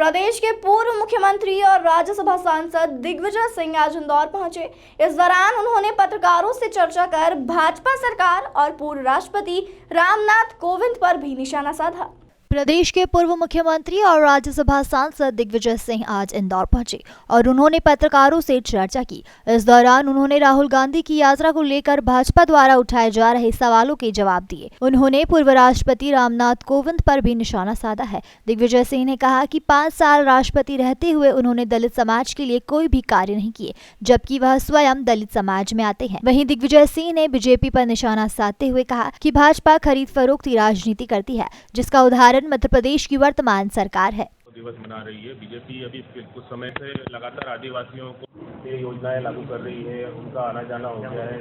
प्रदेश के पूर्व मुख्यमंत्री और राज्यसभा सांसद दिग्विजय सिंह आज इंदौर पहुंचे। इस दौरान उन्होंने पत्रकारों से चर्चा कर भाजपा सरकार और पूर्व राष्ट्रपति रामनाथ कोविंद पर भी निशाना साधा। प्रदेश के पूर्व मुख्यमंत्री और राज्यसभा सांसद दिग्विजय सिंह आज इंदौर पहुंचे और उन्होंने पत्रकारों से चर्चा की। इस दौरान उन्होंने राहुल गांधी की यात्रा को लेकर भाजपा द्वारा उठाए जा रहे सवालों के जवाब दिए। उन्होंने पूर्व राष्ट्रपति रामनाथ कोविंद पर भी निशाना साधा है। दिग्विजय सिंह ने कहा कि 5 साल राष्ट्रपति रहते हुए उन्होंने दलित समाज के लिए कोई भी कार्य नहीं किए, जबकि वह स्वयं दलित समाज में आते हैं। वहीं दिग्विजय सिंह ने बीजेपी पर निशाना साधते हुए कहा कि भाजपा खरीद फरोख्त की राजनीति करती है, जिसका उदाहरण मध्य प्रदेश की वर्तमान सरकार है। दिवस मना रही है। बीजेपी अभी कुछ समय से लगातार आदिवासियों को ये योजनाएं लागू कर रही है, उनका आना जाना हो गया है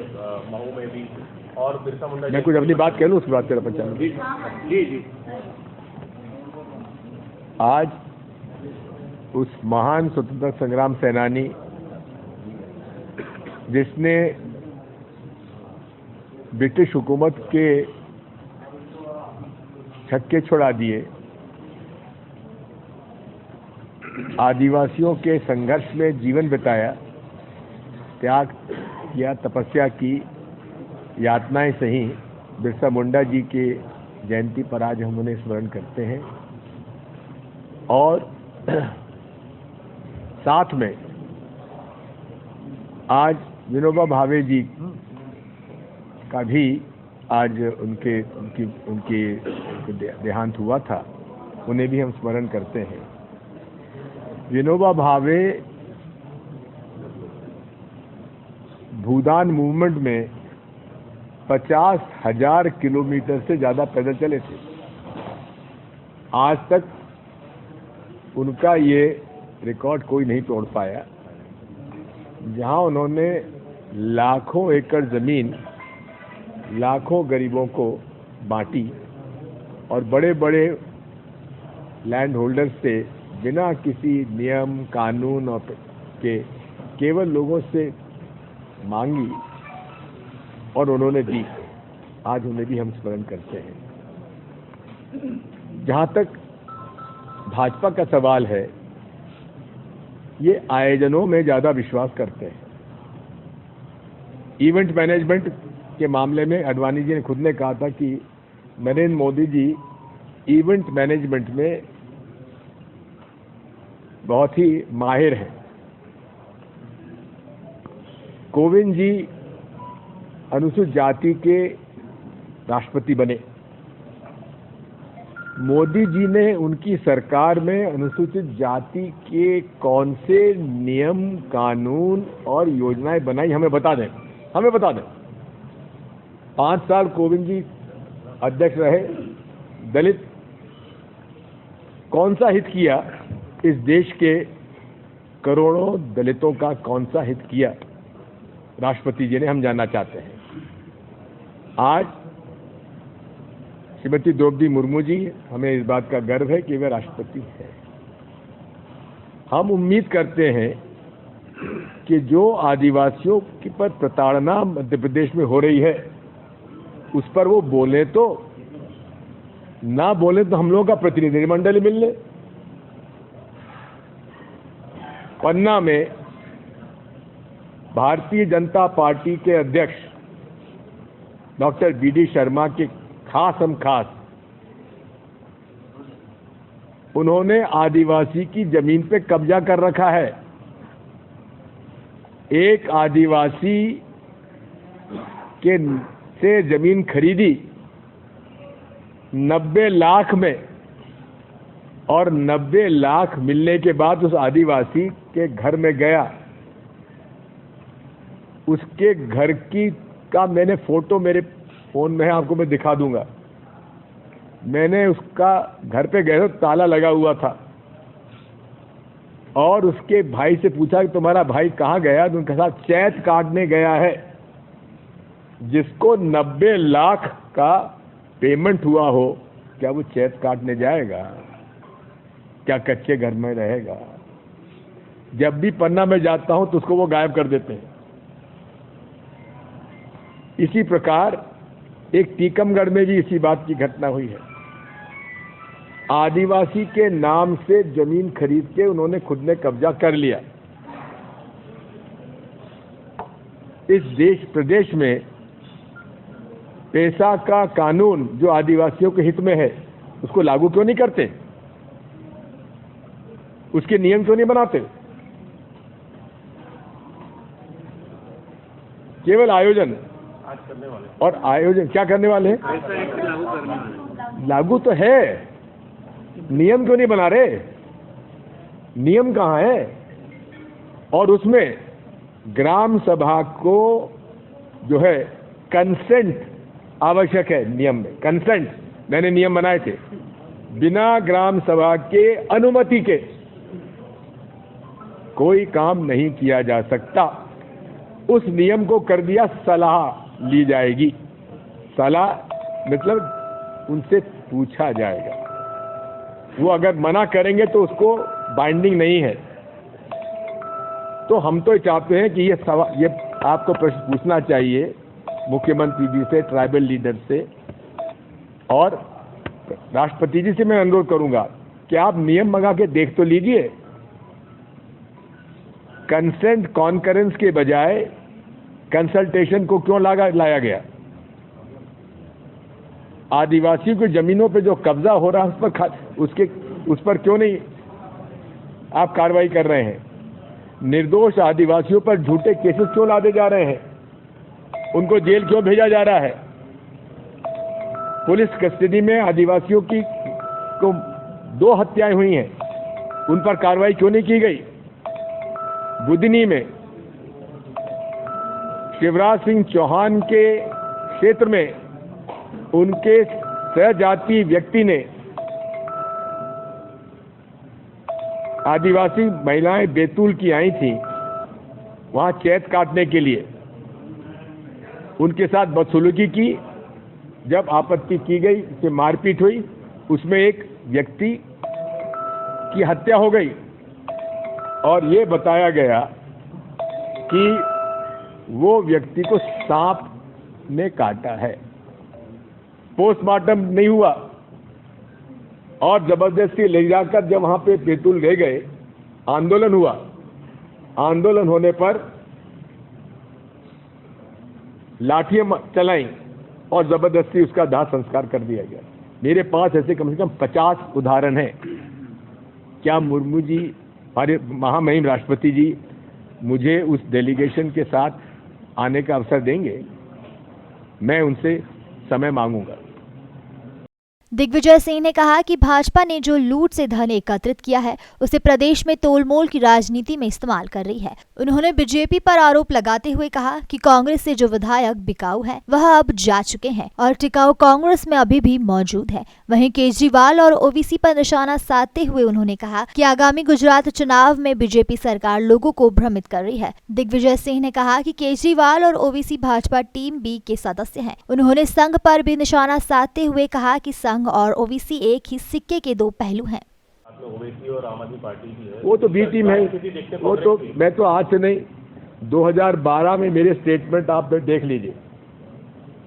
मऊ में भी। और बिरसा मुंडा, मैं कुछ अपनी बात कह लूँ, उसके बाद तेरा पंचायत। जी। आज उस महान स्वतंत्रता संग्राम सेनानी जिसने ब्रिटिश हुकूमत के छक्के छुड़ा दिए, आदिवासियों के संघर्ष में जीवन बिताया, त्याग किया, तपस्या की, यातनाएं सही, बिरसा मुंडा जी के जयंती पर आज हम उन्हें स्मरण करते हैं। और साथ में आज विनोबा भावे जी का भी आज उनके देहांत हुआ था, उन्हें भी हम स्मरण करते हैं। विनोबा भावे भूदान मूवमेंट में 50,000 किलोमीटर से ज्यादा पैदल चले थे। आज तक उनका ये रिकॉर्ड कोई नहीं तोड़ पाया। जहां उन्होंने लाखों एकड़ जमीन लाखों गरीबों को बांटी और बड़े बड़े लैंड होल्डर्स से बिना किसी नियम कानून और के केवल लोगों से मांगी और उन्होंने दी। आज उन्हें भी हम स्मरण करते हैं। जहां तक भाजपा का सवाल है, ये आयोजनों में ज्यादा विश्वास करते हैं। इवेंट मैनेजमेंट के मामले में अडवाणी जी ने खुद ने कहा था कि नरेंद्र मोदी जी इवेंट मैनेजमेंट में बहुत ही माहिर हैं। कोविंद जी अनुसूचित जाति के राष्ट्रपति बने। मोदी जी ने उनकी सरकार में अनुसूचित जाति के कौन से नियम, कानून और योजनाएं बनाई, हमें बता दें। 5 साल कोविंद जी अध्यक्ष रहे। दलित कौन सा हित किया, इस देश के करोड़ों दलितों का कौन सा हित किया राष्ट्रपति जी ने, हम जानना चाहते हैं। आज श्रीमती द्रौपदी मुर्मू जी, हमें इस बात का गर्व है कि वे राष्ट्रपति हैं। हम उम्मीद करते हैं कि जो आदिवासियों की पर प्रताड़ना मध्य प्रदेश में हो रही है, उस पर वो बोले तो, ना बोले तो हम लोगों का प्रतिनिधिमंडल मिल ले। पन्ना में भारतीय जनता पार्टी के अध्यक्ष डॉक्टर BD शर्मा के खास उन्होंने आदिवासी की जमीन पे कब्जा कर रखा है। एक आदिवासी के से जमीन खरीदी 90 लाख में, और 90 लाख मिलने के बाद उस आदिवासी के घर में गया। उसके घर का मैंने फोटो मेरे फोन में है, आपको मैं दिखा दूंगा। मैंने उसका घर पे गया तो ताला लगा हुआ था, और उसके भाई से पूछा कि तुम्हारा भाई कहाँ गया, तो उनके साथ चैत काटने गया है। जिसको 90 लाख का पेमेंट हुआ हो, क्या वो चैत काटने जाएगा? क्या कच्चे घर में रहेगा? जब भी पन्ना में जाता हूं तो उसको वो गायब कर देते हैं। इसी प्रकार एक टीकमगढ़ में भी इसी बात की घटना हुई है। आदिवासी के नाम से जमीन खरीद के उन्होंने खुद ने कब्जा कर लिया। इस प्रदेश में पैसा का कानून जो आदिवासियों के हित में है उसको लागू क्यों नहीं करते? उसके नियम क्यों नहीं बनाते? केवल आयोजन आज करने वाले और आयोजन क्या करने वाले हैं? ऐसा एक लागू करने वाले। लागू तो है, नियम क्यों नहीं बना रहे? नियम कहाँ है? और उसमें ग्राम सभा को जो है कंसेंट आवश्यक है। नियम में कंसेंट, मैंने नियम बनाए थे, बिना ग्राम सभा के अनुमति के कोई काम नहीं किया जा सकता। उस नियम को कर दिया सलाह ली जाएगी। सलाह मतलब उनसे पूछा जाएगा, वो अगर मना करेंगे तो उसको बाइंडिंग नहीं है। तो हम तो चाहते हैं कि ये आपको प्रश्न पूछना चाहिए मुख्यमंत्री जी से, ट्राइबल लीडर से, और राष्ट्रपति जी से मैं अनुरोध करूंगा कि आप नियम मंगा के देख तो लीजिए। कंसेंट कॉन्करेंस के बजाय कंसल्टेशन को क्यों लाया गया? आदिवासियों की जमीनों पे जो कब्जा हो रहा है उस पर क्यों नहीं आप कार्रवाई कर रहे हैं? निर्दोष आदिवासियों पर झूठे केसेस क्यों लादे जा रहे हैं? उनको जेल क्यों भेजा जा रहा है? पुलिस कस्टडी में आदिवासियों की को 2 हत्याएं हुई हैं, उन पर कार्रवाई क्यों नहीं की गई? बुधनी में शिवराज सिंह चौहान के क्षेत्र में उनके सहजाति व्यक्ति ने आदिवासी महिलाएं बैतूल की आई थी वहां चैत काटने के लिए, उनके साथ बदसलूकी की। जब आपत्ति की गई, उससे मारपीट हुई, उसमें एक व्यक्ति की हत्या हो गई और ये बताया गया कि वो व्यक्ति को सांप ने काटा है। पोस्टमार्टम नहीं हुआ और जबरदस्ती ले जाकर जब वहां पे बैतूल ले गए, आंदोलन हुआ। आंदोलन होने पर लाठियां चलाई और जबरदस्ती उसका दाह संस्कार कर दिया गया। मेरे पास ऐसे कम से कम 50 उदाहरण हैं। क्या मुर्मू जी, हमारे महामहिम राष्ट्रपति जी, मुझे उस डेलीगेशन के साथ आने का अवसर देंगे? मैं उनसे समय मांगूंगा। दिग्विजय सिंह ने कहा कि भाजपा ने जो लूट से धन एकत्रित किया है उसे प्रदेश में तोलमोल की राजनीति में इस्तेमाल कर रही है। उन्होंने बीजेपी पर आरोप लगाते हुए कहा कि कांग्रेस से जो विधायक बिकाऊ है वह अब जा चुके हैं और टिकाऊ कांग्रेस में अभी भी मौजूद है। वहीं केजरीवाल और ओवीसी पर निशाना साधते हुए उन्होंने कहा कि आगामी गुजरात चुनाव में बीजेपी सरकार लोगों को भ्रमित कर रही है। दिग्विजय सिंह ने कहा कि केजरीवाल और ओवीसी भाजपा टीम बी के सदस्य हैं। उन्होंने संघ पर भी निशाना साधते हुए कहा कि संघ और ओवीसी एक ही सिक्के के 2 पहलू हैं। ओवीसी और आम आदमी पार्टी की है, वो तो बी टीम है। वो तो मैं तो आज से नहीं, 2012 में मेरे स्टेटमेंट आप देख लीजिए।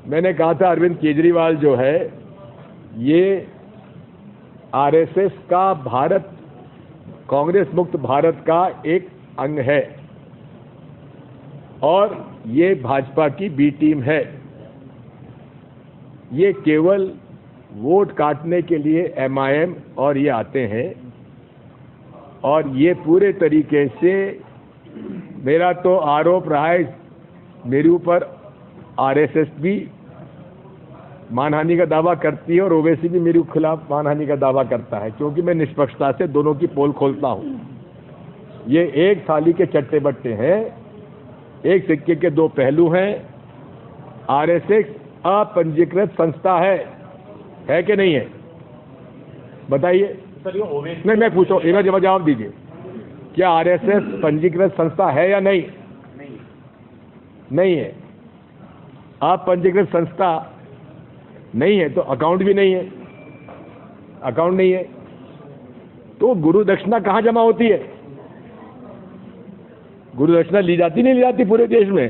मैंने कहा था अरविंद केजरीवाल जो है ये आरएसएस का भारत, कांग्रेस मुक्त भारत का एक अंग है और ये भाजपा की बी टीम है। ये केवल वोट काटने के लिए एमआईएम और ये आते हैं और ये पूरे तरीके से, मेरा तो आरोप रहा है मेरे ऊपर, आरएसएस भी मानहानि का दावा करती है और ओवैसी भी मेरे खिलाफ मानहानि का दावा करता है, क्योंकि मैं निष्पक्षता से दोनों की पोल खोलता हूं। ये एक थाली के चट्टे बट्टे हैं, एक सिक्के के 2 पहलू हैं। आरएसएस अपंजीकृत संस्था है कि नहीं है? बताइए सर। ये ओवैसी नहीं, मैं पूछो, एक जवाब दीजिए। क्या आरएसएस पंजीकृत संस्था है या नहीं? नहीं है। आप पंजीकृत संस्था नहीं है तो अकाउंट भी नहीं है। अकाउंट नहीं है तो गुरु दक्षिणा कहां जमा होती है? गुरु दक्षिणा ली जाती नहीं ली जाती पूरे देश में?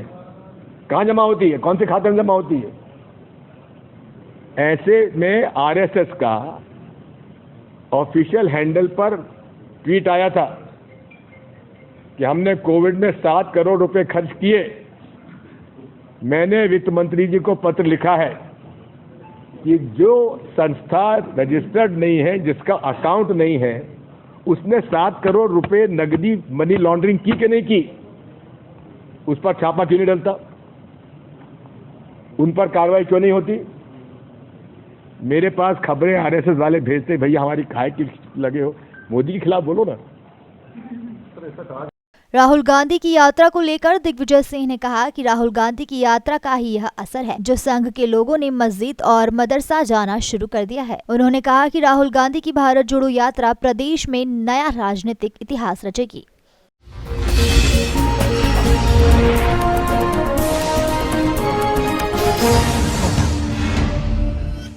कहां जमा होती है? कौन से खाते में जमा होती है? ऐसे में आरएसएस का ऑफिशियल हैंडल पर ट्वीट आया था कि हमने कोविड में 7 करोड़ रुपए खर्च किए। मैंने वित्त मंत्री जी को पत्र लिखा है कि जो संस्था रजिस्टर्ड नहीं है, जिसका अकाउंट नहीं है, उसने 7 करोड़ रुपए नकदी मनी लॉन्ड्रिंग की कि नहीं की, उस पर छापा क्यों नहीं डलता, उन पर कार्रवाई क्यों नहीं होती। मेरे पास खबरें आरएसएस वाले भेजते, भैया हमारी खाए की लगे हो, मोदी के खिलाफ बोलो ना। राहुल गांधी की यात्रा को लेकर दिग्विजय सिंह ने कहा कि राहुल गांधी की यात्रा का ही यह असर है जो संघ के लोगों ने मस्जिद और मदरसा जाना शुरू कर दिया है। उन्होंने कहा कि राहुल गांधी की भारत जोड़ो यात्रा प्रदेश में नया राजनीतिक इतिहास रचेगी।